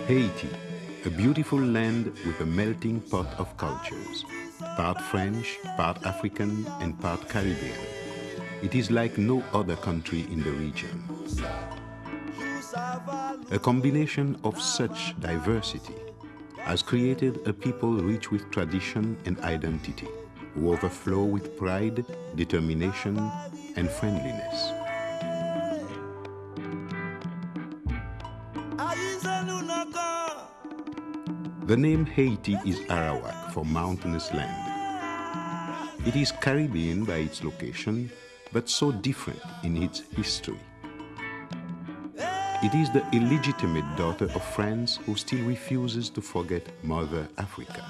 Haiti, a beautiful land with a melting pot of cultures, part French, part African, and part Caribbean. It is like no other country in the region. A combination of such diversity has created a people rich with tradition and identity, who overflow with pride, determination, and friendliness. The name Haiti is Arawak for mountainous land. It is Caribbean by its location, but so different in its history. It is the illegitimate daughter of France who still refuses to forget Mother Africa.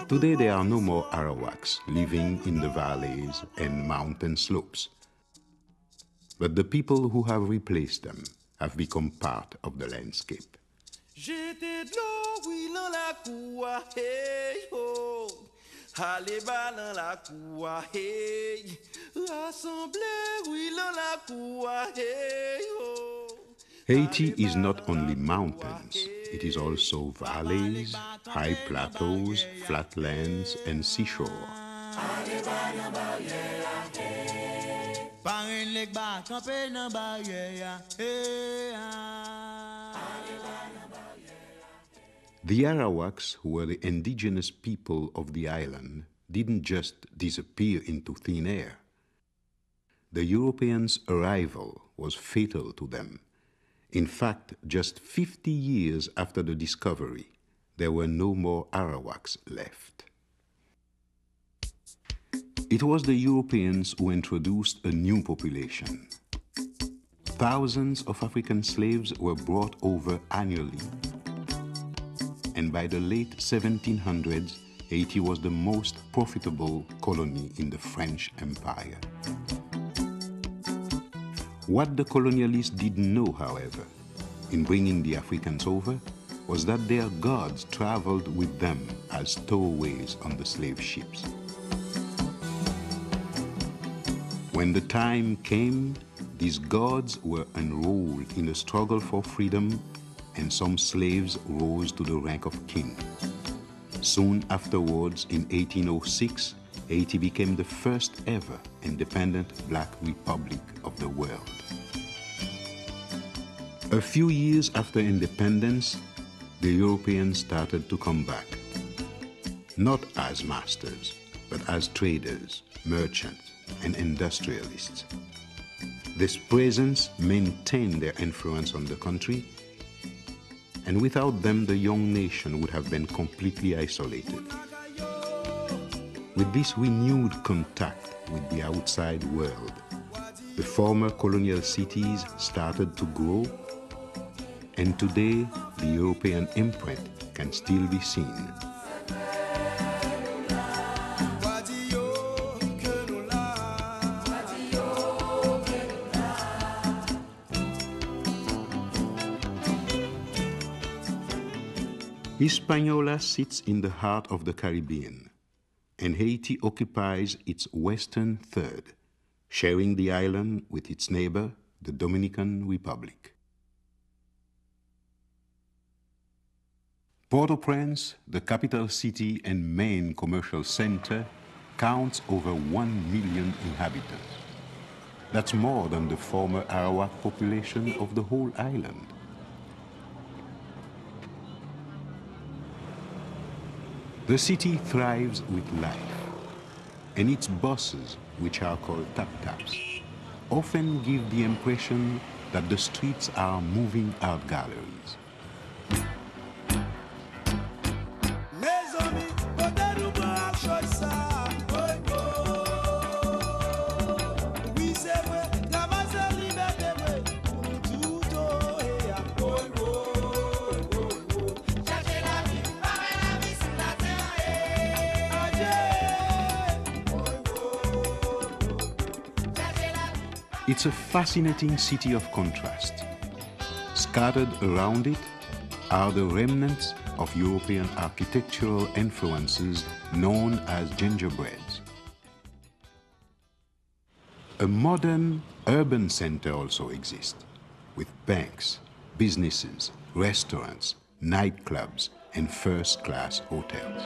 Today there are no more Arawaks living in the valleys and mountain slopes. But the people who have replaced them have become part of the landscape. J'étais de l'eau, oui, dans la cour, hey, oh. Allez, bas dans la cour, hey. Rassemblés, oui, dans la cour, hey, oh. Haiti is not only mountains, it is also valleys, high plateaus, flatlands, and seashore. The Arawaks, who were the indigenous people of the island, didn't just disappear into thin air. The Europeans' arrival was fatal to them. In fact, just 50 years after the discovery, there were no more Arawaks left. It was the Europeans who introduced a new population. Thousands of African slaves were brought over annually. And by the late 1700s, Haiti was the most profitable colony in the French Empire. What the colonialists didn't know, however, in bringing the Africans over, was that their gods traveled with them as stowaways on the slave ships. When the time came, these gods were enrolled in a struggle for freedom, and some slaves rose to the rank of king. Soon afterwards, in 1806, Haiti became the first ever independent black republic of the world. A few years after independence, the Europeans started to come back, not as masters, but as traders, merchants, and industrialists. This presence maintained their influence on the country, and without them, the young nation would have been completely isolated. With this renewed contact with the outside world, the former colonial cities started to grow, and today the European imprint can still be seen. Hispaniola sits in the heart of the Caribbean, and Haiti occupies its western third, sharing the island with its neighbor, the Dominican Republic. Port-au-Prince, the capital city and main commercial center, counts over 1 million inhabitants. That's more than the former Arawak population of the whole island. The city thrives with life, and its buses, which are called tap-taps, often give the impression that the streets are moving art galleries. It's a fascinating city of contrast. Scattered around it are the remnants of European architectural influences known as gingerbreads. A modern urban center also exists, with banks, businesses, restaurants, nightclubs, and first-class hotels.